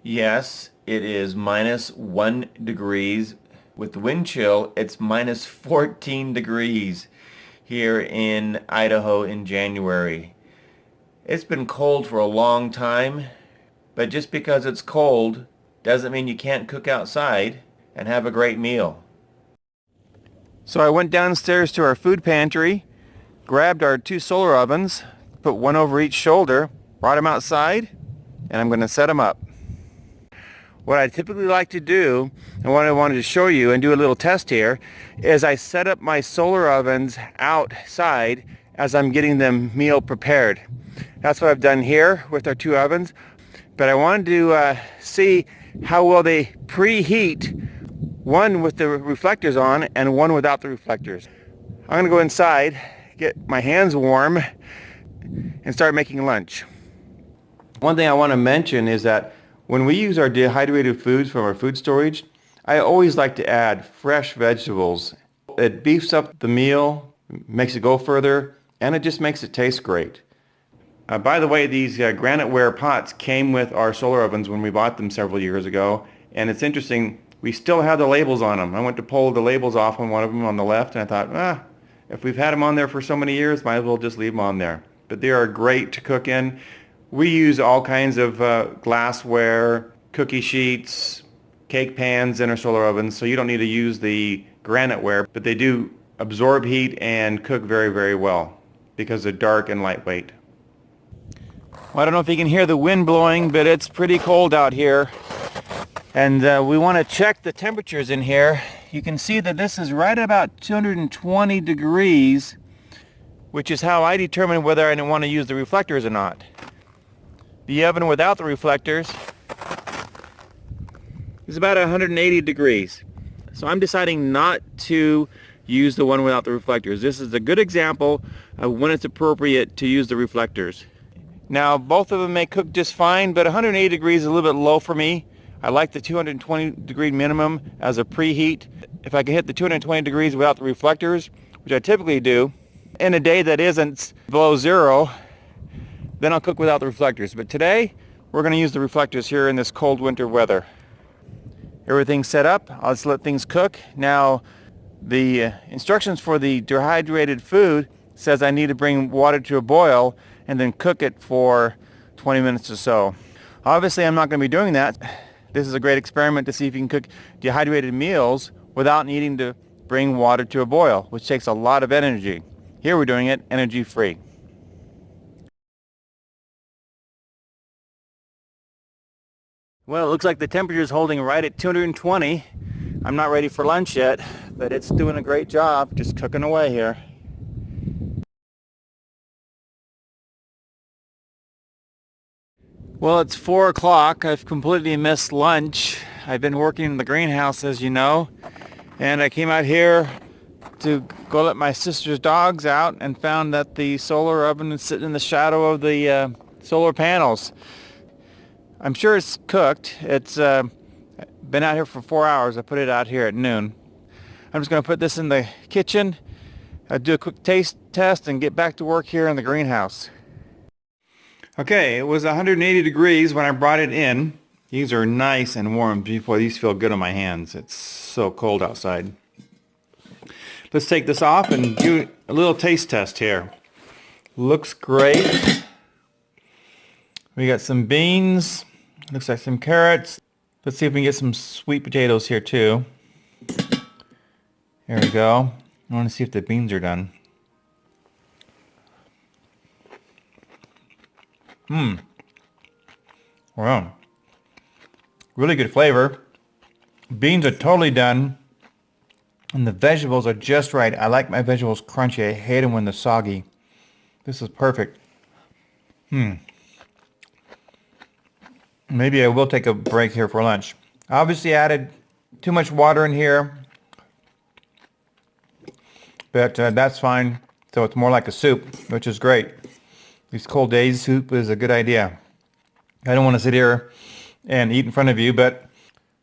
Yes, it is -1 degrees. With the wind chill, it's -14 degrees here in Idaho in January. It's been cold for a long time, but just because it's cold doesn't mean you can't cook outside and have a great meal. So I went downstairs to our food pantry, grabbed our 2 solar ovens, put one over each shoulder, brought them outside, and I'm going to set them up. What I typically like to do, and what I wanted to show you and do a little test here, is I set up my solar ovens outside as I'm getting them meal prepared. That's what I've done here with our 2 ovens, but I wanted to see how well they preheat, one with the reflectors on and one without the reflectors. I'm going to go inside, get my hands warm, and start making lunch. One thing I want to mention is that when we use our dehydrated foods from our food storage, I always like to add fresh vegetables. It beefs up the meal, makes it go further, and it just makes it taste great. By the way, these graniteware pots came with our solar ovens when we bought them several years ago, and it's interesting, we still have the labels on them. I went to pull the labels off on one of them on the left, and I thought, if we've had them on there for so many years, might as well just leave them on there. But they are great to cook in. We use all kinds of glassware, cookie sheets, cake pans in our solar ovens, so you don't need to use the graniteware, but they do absorb heat and cook very, very well because they're dark and lightweight. Well, I don't know if you can hear the wind blowing, but it's pretty cold out here. And we want to check the temperatures in here. You can see that this is right about 220 degrees, which is how I determine whether I want to use the reflectors or not. The oven without the reflectors is about 180 degrees. So I'm deciding not to use the one without the reflectors. This is a good example of when it's appropriate to use the reflectors. Now, both of them may cook just fine, but 180 degrees is a little bit low for me. I like the 220 degree minimum as a preheat. If I can hit the 220 degrees without the reflectors, which I typically do, in a day that isn't below zero, then I'll cook without the reflectors. But today, we're going to use the reflectors here in this cold winter weather. Everything's set up. I'll just let things cook. Now, the instructions for the dehydrated food says I need to bring water to a boil and then cook it for 20 minutes or so. Obviously, I'm not going to be doing that. This is a great experiment to see if you can cook dehydrated meals without needing to bring water to a boil, which takes a lot of energy. Here we're doing it energy-free. Well, it looks like the temperature is holding right at 220. I'm not ready for lunch yet, but it's doing a great job, just cooking away here. Well, it's 4 o'clock. I've completely missed lunch. I've been working in the greenhouse, as you know, and I came out here to go let my sister's dogs out and found that the solar oven is sitting in the shadow of the solar panels. I'm sure it's cooked. It's been out here for 4 hours. I put it out here at noon. I'm just going to put this in the kitchen, do a quick taste test, and get back to work here in the greenhouse. Okay, it was 180 degrees when I brought it in. These are nice and warm. Boy, these feel good on my hands. It's so cold outside. Let's take this off and do a little taste test here. Looks great. We got some beans. Looks like some carrots. Let's see if we can get some sweet potatoes here too. There we go. I want to see if the beans are done. Wow. Really good flavor. Beans are totally done. And the vegetables are just right. I like my vegetables crunchy. I hate them when they're soggy. This is perfect. Maybe I will take a break here for lunch. Obviously added too much water in here. But that's fine. So it's more like a soup, which is great. These cold days, soup is a good idea. I don't want to sit here and eat in front of you, but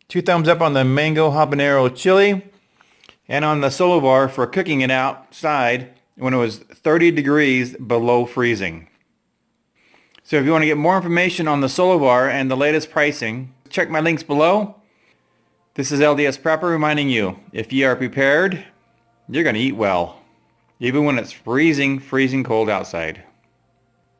2 thumbs up on the mango habanero chili and on the Solavore for cooking it outside when it was 30 degrees below freezing. So if you want to get more information on the Solavore and the latest pricing, check my links below. This is LDS Prepper reminding you, if you are prepared, you're going to eat well, even when it's freezing cold outside.